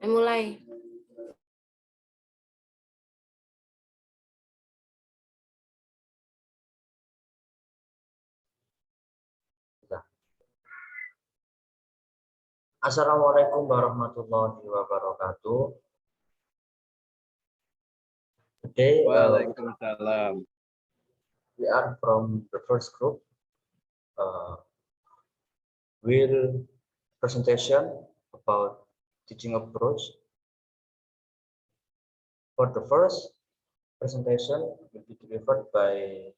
Mulai. Assalamualaikum warahmatullahi wabarakatuh. Today, Waalaikumsalam. we are from the first group. Will presentation about teaching approach. For the first presentation will be delivered by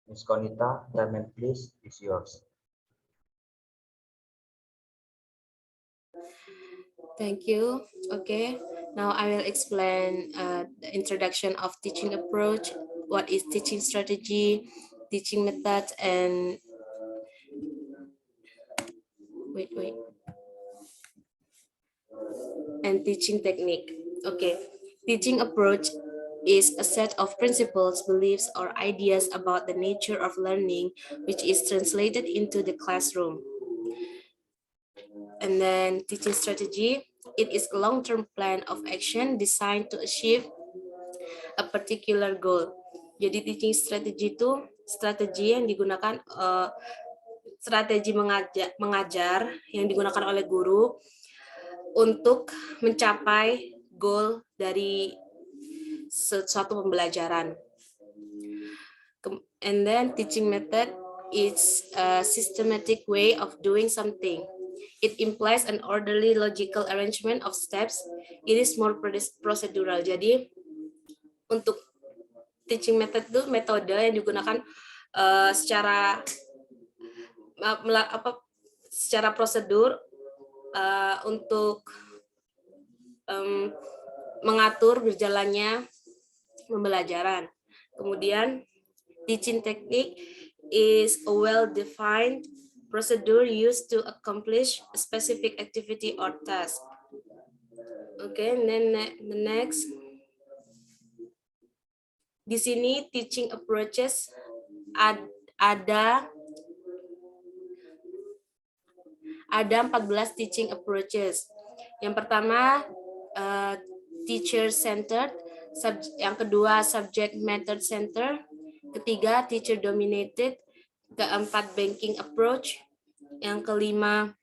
Ms. Konita. Diamond, please, is yours. Thank you. Okay, now I will explain the introduction of teaching approach, what is teaching strategy, teaching method, and and teaching technique. Okay, teaching approach is a set of principles, beliefs, or ideas about the nature of learning, which is translated into the classroom. And then teaching strategy, it is a long-term plan of action designed to achieve a particular goal. Jadi teaching strategy itu strategi yang digunakan strategi mengajar yang digunakan oleh guru untuk mencapai goal dari suatu pembelajaran. And then teaching method is a systematic way of doing something. It implies an orderly logical arrangement of steps. It is more procedural. Jadi untuk teaching method itu metode yang digunakan secara prosedur untuk mengatur berjalannya pembelajaran. Kemudian teaching technique is a well-defined procedure used to accomplish a specific activity or task. Okay, and then the next. Di sini teaching approaches ada 14 teaching approaches. Yang pertama teacher centered, yang kedua subject matter center, ketiga teacher dominated, keempat banking approach, yang kelima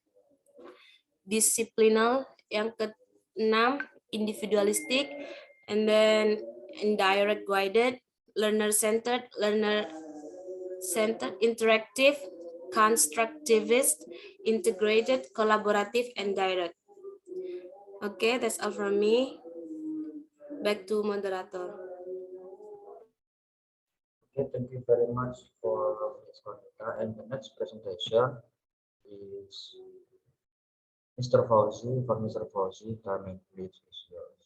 disciplinal, yang keenam individualistic, and then indirect guided, learner centered, interactive, constructivist, integrated, collaborative, and direct. Okay, that's all from me. Back to moderator. Okay, thank you very much for Ms. Konita. And the next presentation is Mr. Fauzi. For Mr. Fauzi, Diamond, please, is yours.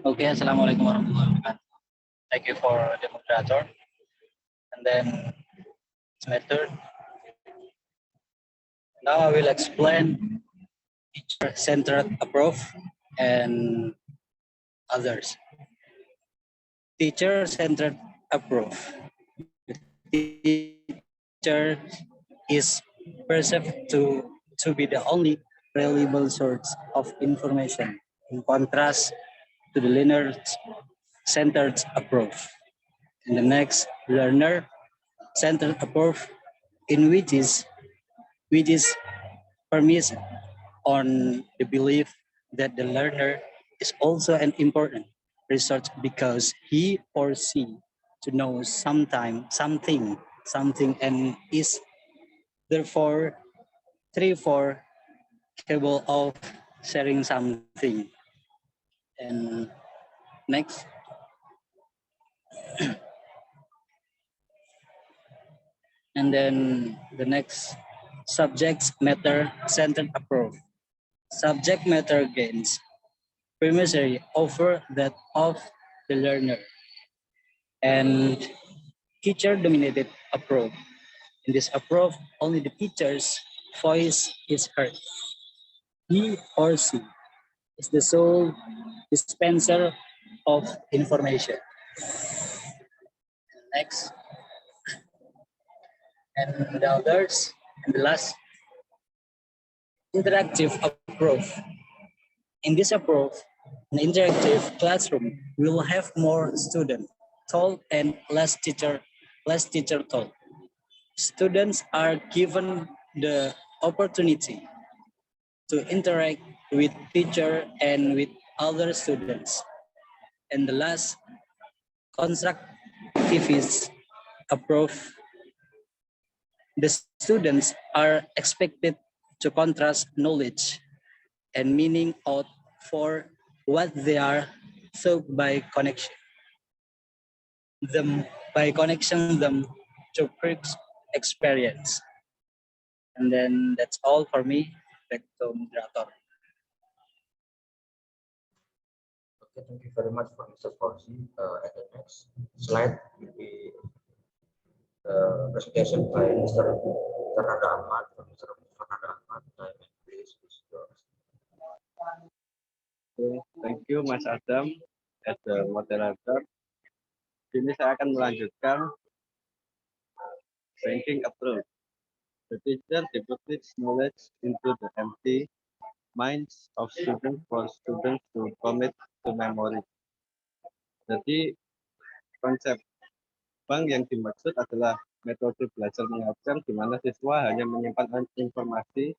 Okay, Assalamualaikum warahmatullahi wabarakatuh. Thank you for the moderator. And then method. Now I will explain teacher-centered approach and others. Teacher-centered approach. The teacher is perceived to be the only reliable source of information, in contrast to the learner-centered approach. And the next, learner-centered approach, in which is premised on the belief that the learner is also an important resource because he or she to know something and is therefore capable of sharing something. And next. And then the next, subject matter centered approach. Subject matter gains primacy over that of the learner. And teacher dominated approach. In this approach, only the teacher's voice is heard. He or she is the sole dispenser of information. Next. And the others, and the last, interactive approach. In this approach, an interactive classroom will have more student told and less teacher told. Students are given the opportunity to interact with teacher and with other students. And the last, constructivist approach, the students are expected to contrast knowledge and meaning out for what they are so by connection them to Kirk's experience. And then that's all for me. Back to moderator. Okay, thank you very much for Mr. Fauzi. And the next slide will be the presentation by Mr. Fernando Ahmad. Mr. Fernando Ahmad, time and place is yours. Thank you Mas Adam as the moderator. Kini saya akan melanjutkan banking approach. The teacher deposits knowledge into the empty minds of students for students to commit to memory. Jadi konsep bank yang dimaksud adalah metode belajar mengajar di mana siswa hanya menyimpan informasi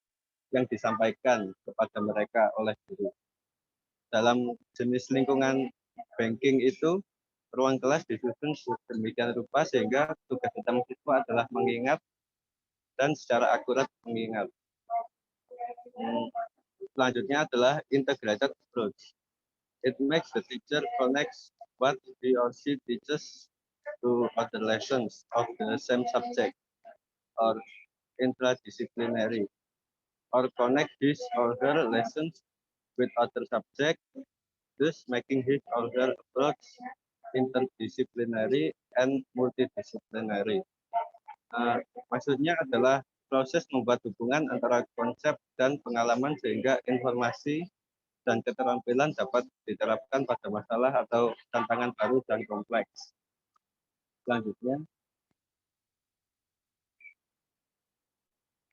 yang disampaikan kepada mereka oleh guru. Dalam jenis lingkungan banking itu, ruang kelas disusun sedemikian rupa sehingga tugas utama siswa adalah mengingat dan secara akurat mengingat. Selanjutnya adalah integrated approach. It makes the teacher connects what he or she teaches to other lessons of the same subject or interdisciplinary, or connect his or her lessons with other subjects, thus making his or her approach interdisciplinary and multidisciplinary. Maksudnya adalah proses membuat hubungan antara konsep dan pengalaman sehingga informasi dan keterampilan dapat diterapkan pada masalah atau tantangan baru dan kompleks. Selanjutnya,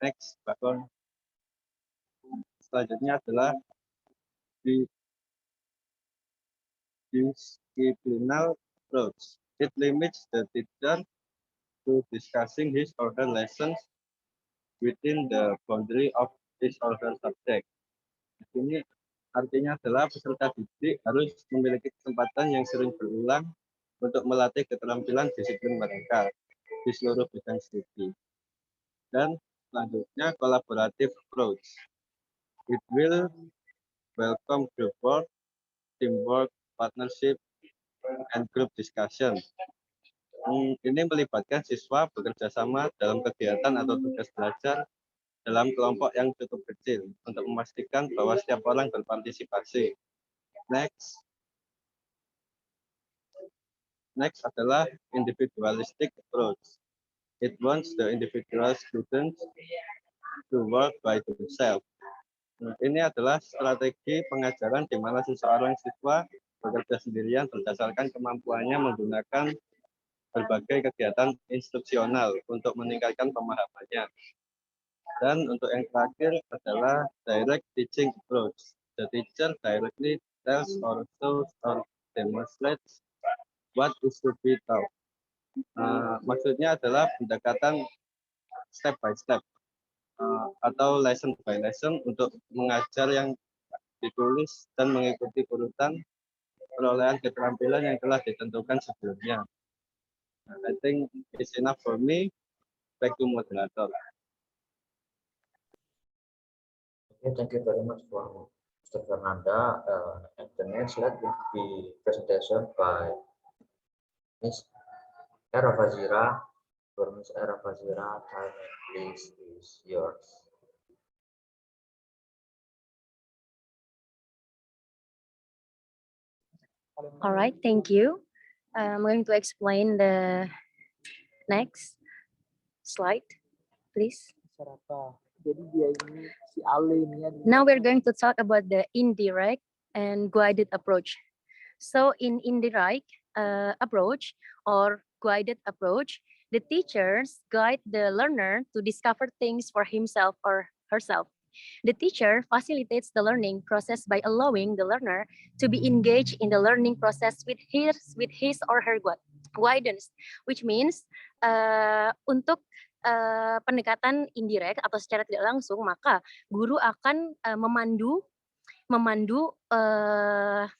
next, bakal selanjutnya adalah di disciplinal approach. It limits the teacher to discussing his or her lessons within the boundary of his or her subject. Ini artinya adalah peserta didik harus memiliki kesempatan yang sering berulang untuk melatih keterampilan disiplin mereka di seluruh bidang studi. Dan selanjutnya collaborative approach. It will welcome group work, teamwork, partnership, and group discussion. Ini melibatkan siswa bekerja sama dalam kegiatan atau tugas belajar dalam kelompok yang cukup kecil untuk memastikan bahwa setiap orang berpartisipasi. Next adalah individualistic approach. It wants the individual students to work by themselves. Ini adalah strategi pengajaran di mana seseorang siswa bekerja sendirian berdasarkan kemampuannya menggunakan berbagai kegiatan instruksional untuk meningkatkan pemahamannya. Dan untuk yang terakhir adalah direct teaching approach. The teacher directly tells or shows or demonstrates what is to be taught. Maksudnya adalah pendekatan step by step atau lesson by lesson untuk mengajar yang ditulis dan mengikuti urutan perolehan keterampilan yang telah ditentukan sebelumnya. I think it's enough for me. Back to moderator. Okay, thank you very much for Mr. Fernanda. And the next slide will be presentation by Ms. Era Fazira. For Ms. Era Fazira, time and place is yours. All right, thank you. I'm going to explain the next slide, please. Now we're going to talk about the indirect and guided approach. So in indirect approach or guided approach, the teachers guide the learner to discover things for himself or herself. The teacher facilitates the learning process by allowing the learner to be engaged in the learning process with his or her guidance, which means untuk pendekatan indirect atau secara tidak langsung, maka guru akan memandu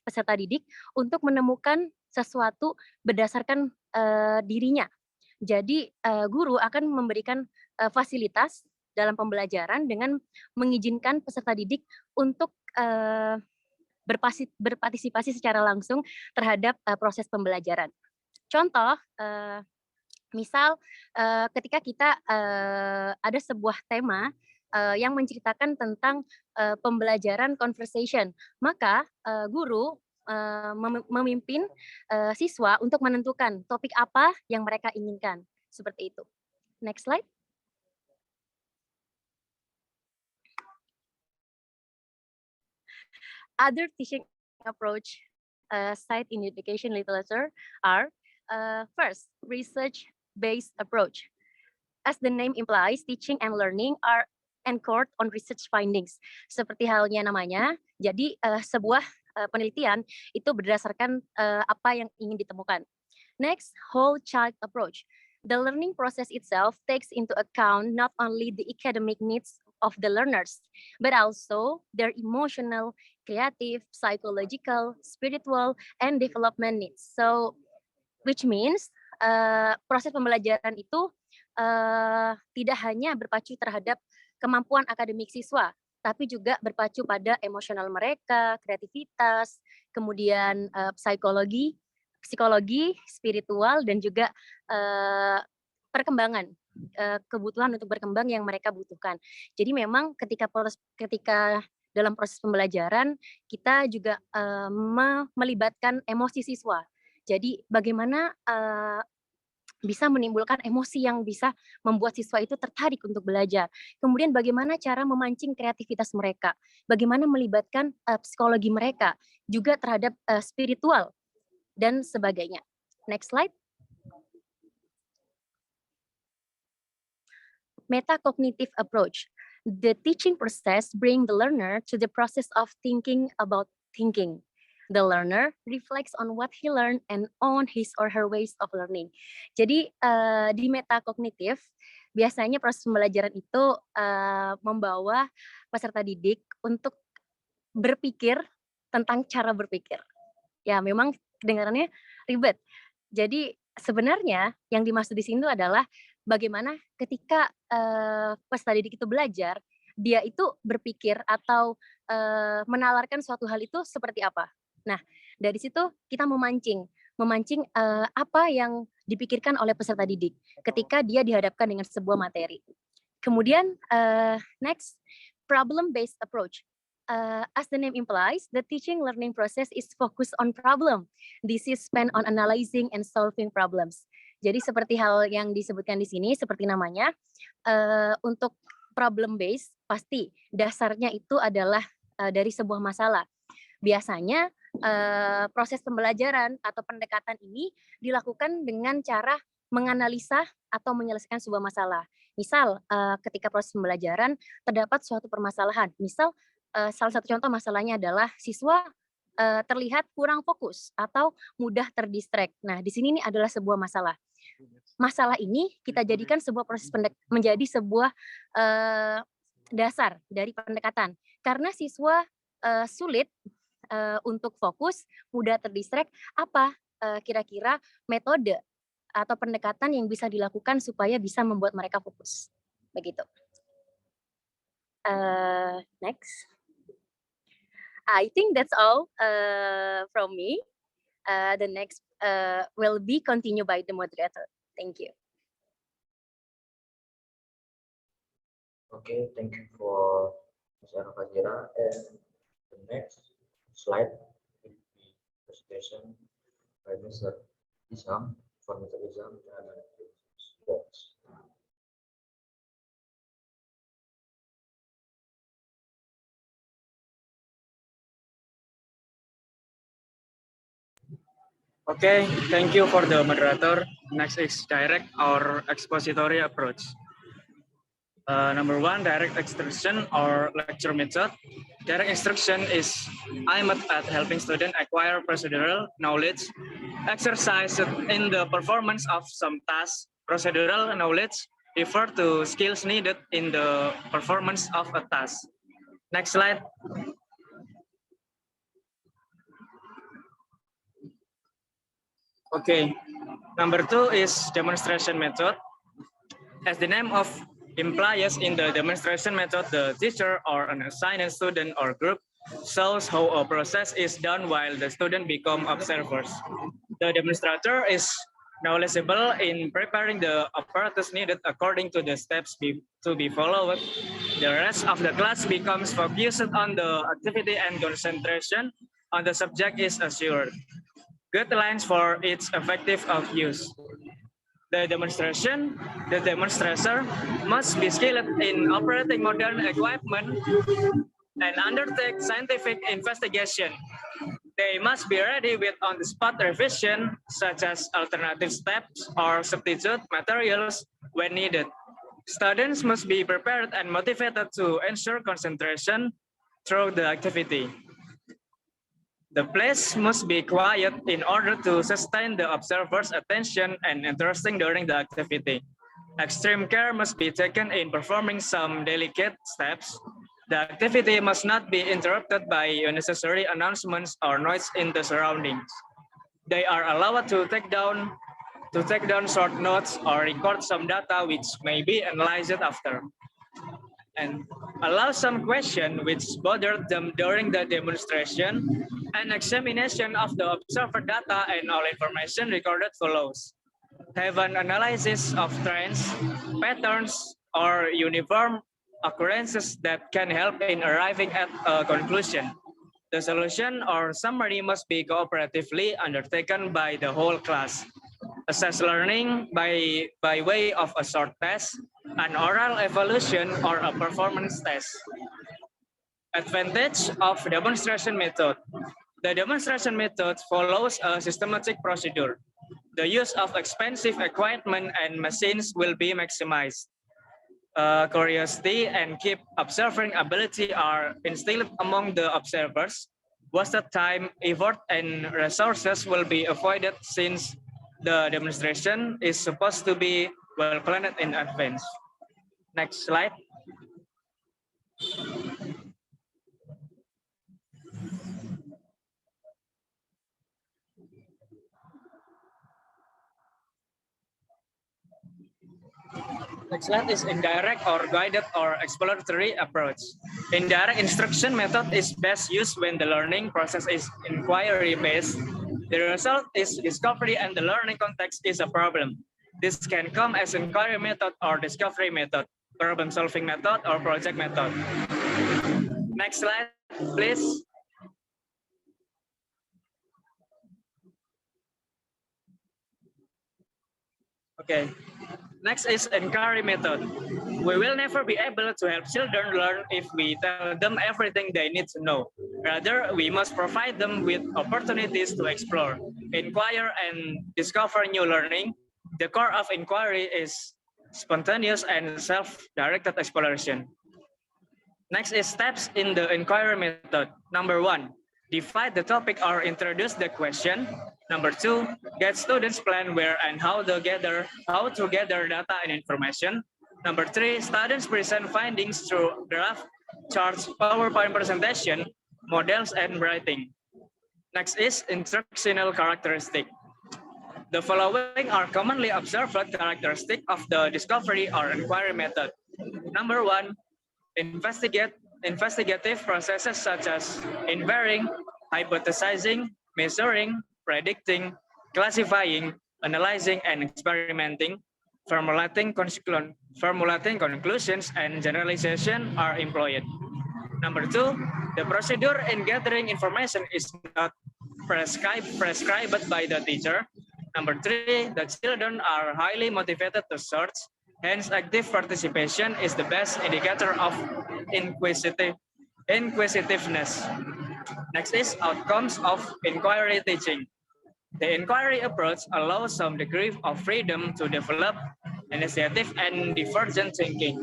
peserta didik untuk menemukan sesuatu berdasarkan dirinya. Jadi guru akan memberikan fasilitas dalam pembelajaran dengan mengizinkan peserta didik untuk berpartisipasi secara langsung terhadap proses pembelajaran. Contoh, misal ketika kita ada sebuah tema yang menceritakan tentang pembelajaran conversation, maka guru memimpin siswa untuk menentukan topik apa yang mereka inginkan. Seperti itu. Next slide. Other teaching approach cited in education literature are first, research-based approach. As the name implies, teaching and learning are anchored on research findings. Seperti halnya namanya, jadi sebuah penelitian itu berdasarkan apa yang ingin ditemukan. Next, whole child approach. The learning process itself takes into account not only the academic needs of the learners, but also their emotional, creative, psychological, spiritual, and development needs. So, which means proses pembelajaran itu tidak hanya berpacu terhadap kemampuan akademik siswa, tapi juga berpacu pada emosional mereka, kreativitas, kemudian psikologi, spiritual, dan juga perkembangan, kebutuhan untuk berkembang yang mereka butuhkan. Jadi memang ketika dalam proses pembelajaran, kita juga melibatkan emosi siswa. Jadi bagaimana bisa menimbulkan emosi yang bisa membuat siswa itu tertarik untuk belajar. Kemudian bagaimana cara memancing kreativitas mereka, bagaimana melibatkan psikologi mereka, juga terhadap spiritual, dan sebagainya. Next slide. Metacognitive approach. The teaching process brings the learner to the process of thinking about thinking. The learner reflects on what he learned and on his or her ways of learning. Jadi di metakognitif biasanya proses pembelajaran itu membawa peserta didik untuk berpikir tentang cara berpikir. Ya memang kedengarannya ribet. Jadi sebenarnya yang dimaksud di sini adalah bagaimana ketika peserta didik itu belajar, dia itu berpikir atau menalarkan suatu hal itu seperti apa. Nah, dari situ kita memancing apa yang dipikirkan oleh peserta didik ketika dia dihadapkan dengan sebuah materi. Kemudian next, problem-based approach. As the name implies, the teaching learning process is focused on problem. This is spent on analyzing and solving problems. Jadi seperti hal yang disebutkan di sini, seperti namanya, untuk problem-based pasti dasarnya itu adalah dari sebuah masalah. Biasanya proses pembelajaran atau pendekatan ini dilakukan dengan cara menganalisa atau menyelesaikan sebuah masalah. Misal ketika proses pembelajaran terdapat suatu permasalahan. Misal salah satu contoh masalahnya adalah siswa terlihat kurang fokus atau mudah terdistract. Nah, di sini ini adalah sebuah masalah. Masalah ini kita jadikan sebuah proses menjadi sebuah dasar dari pendekatan. Karena siswa sulit untuk fokus, mudah terdistract, apa kira-kira metode atau pendekatan yang bisa dilakukan supaya bisa membuat mereka fokus. Begitu. Next. I think that's all from me. The next will be continued by the moderator. Thank you. Okay, thank you for Ms. Fazira. And the next slide will be presentation by Mr. Isam, for Mr. Isam and box. Okay, thank you for the moderator. Next is direct or expository approach. Number one, direct instruction or lecture method. Direct instruction is aimed at helping students acquire procedural knowledge, exercise in the performance of some tasks. Procedural knowledge refer to skills needed in the performance of a task. Next slide. Okay, number two is demonstration method. As the name of implies, in the demonstration method, the teacher or an assigned student or group shows how a process is done while the student become observers. The demonstrator is knowledgeable in preparing the apparatus needed according to the steps to be followed. The rest of the class becomes focused on the activity and concentration on the subject is assured. Guidelines for its effective of use. The demonstrator must be skilled in operating modern equipment and undertake scientific investigation. They must be ready with on-the-spot revision, such as alternative steps or substitute materials when needed. Students must be prepared and motivated to ensure concentration through the activity. The place must be quiet in order to sustain the observer's attention and interest during the activity. Extreme care must be taken in performing some delicate steps. The activity must not be interrupted by unnecessary announcements or noise in the surroundings. They are allowed to take down short notes or record some data which may be analyzed after. And allow some question which bothered them during the demonstration. An examination of the observer data and all information recorded follows. Have an analysis of trends, patterns, or uniform occurrences that can help in arriving at a conclusion. The solution or summary must be cooperatively undertaken by the whole class. Assess learning by way of a short test, an oral evaluation, or a performance test. Advantage of demonstration method. The demonstration method follows a systematic procedure. The use of expensive equipment and machines will be maximized. Curiosity and keep observing ability are instilled among the observers. Wasted time, effort, and resources will be avoided since the demonstration is supposed to be well planned in advance. Next slide. Next slide is indirect or guided or exploratory approach. Indirect instruction method is best used when the learning process is inquiry-based. The result is discovery and the learning context is a problem. This can come as inquiry method or discovery method, problem-solving method or project method. Next slide, please. Okay. Next is inquiry method. We will never be able to help children learn if we tell them everything they need to know. Rather, we must provide them with opportunities to explore, inquire, and discover new learning. The core of inquiry is spontaneous and self-directed exploration. Next is steps in the inquiry method. Number one, define the topic or introduce the question. Number two, get students plan where and how to gather data and information. Number three, students present findings through graph, charts, PowerPoint presentation, models, and writing. Next is instructional characteristic. The following are commonly observed characteristics of the discovery or inquiry method. Number one, investigative processes such as inferring, hypothesizing, measuring, predicting, classifying, analyzing, and experimenting, formulating conclusions, and generalization are employed. Number two, the procedure in gathering information is not prescribed by the teacher. Number three, the children are highly motivated to search, hence active participation is the best indicator of inquisitiveness. Next is outcomes of inquiry teaching. The inquiry approach allows some degree of freedom to develop initiative and divergent thinking.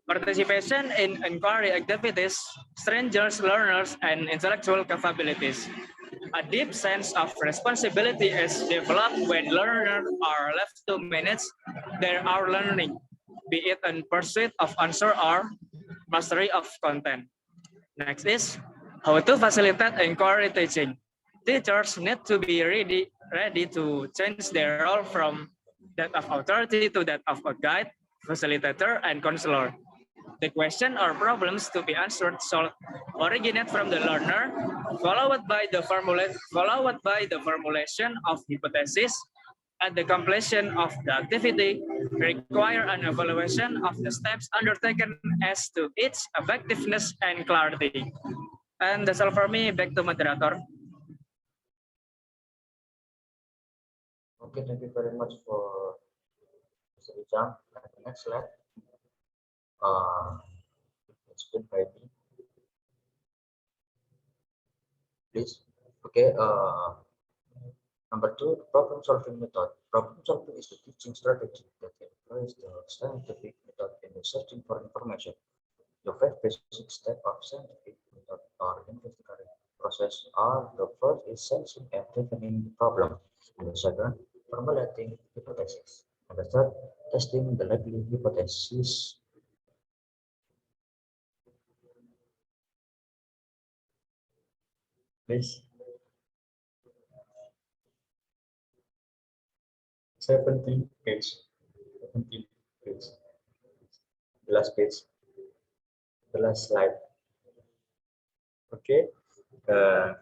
participation in inquiry activities strengthens learners and intellectual capabilities. A deep sense of responsibility is developed when learners are left to manage their own learning, be it in pursuit of answer or mastery of content. Next is how to facilitate inquiry teaching. Teachers need to be ready to change their role from that of authority to that of a guide, facilitator, and counselor. The question or problems to be answered solved originate from the learner, followed by the formulation of hypothesis. At the completion of the activity, require an evaluation of the steps undertaken as to its effectiveness and clarity. And that's all for me. Back to moderator. Okay, thank you very much for Mr. Ijam. And the next slide. Explained by me. Please. Okay. Number 2, problem solving method. Problem solving is the teaching strategy that employs the scientific method in searching for information. The 5 basic steps of scientific method or investigatory process are: the first is sensing and defining the problem, and the second, formulating hypothesis, and the third, testing the likely hypothesis. Please. 17 page. 17 page. The last page. The last slide. Okay. I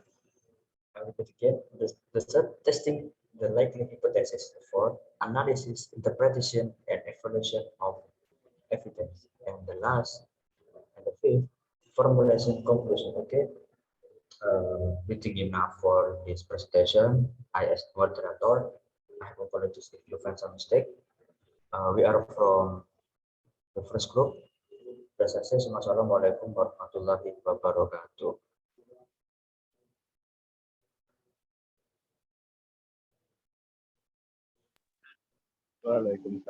repeat again. The third, testing the likely hypothesis. For analysis, interpretation, and evaluation of evidence. And the last and the fifth, formulation conclusion. Okay. We think enough for this presentation. I as moderator, I have apologies if you find some mistake. We are from the first group. Assalamualaikum warahmatullahi wabarakatuh. Waalaikumsalam.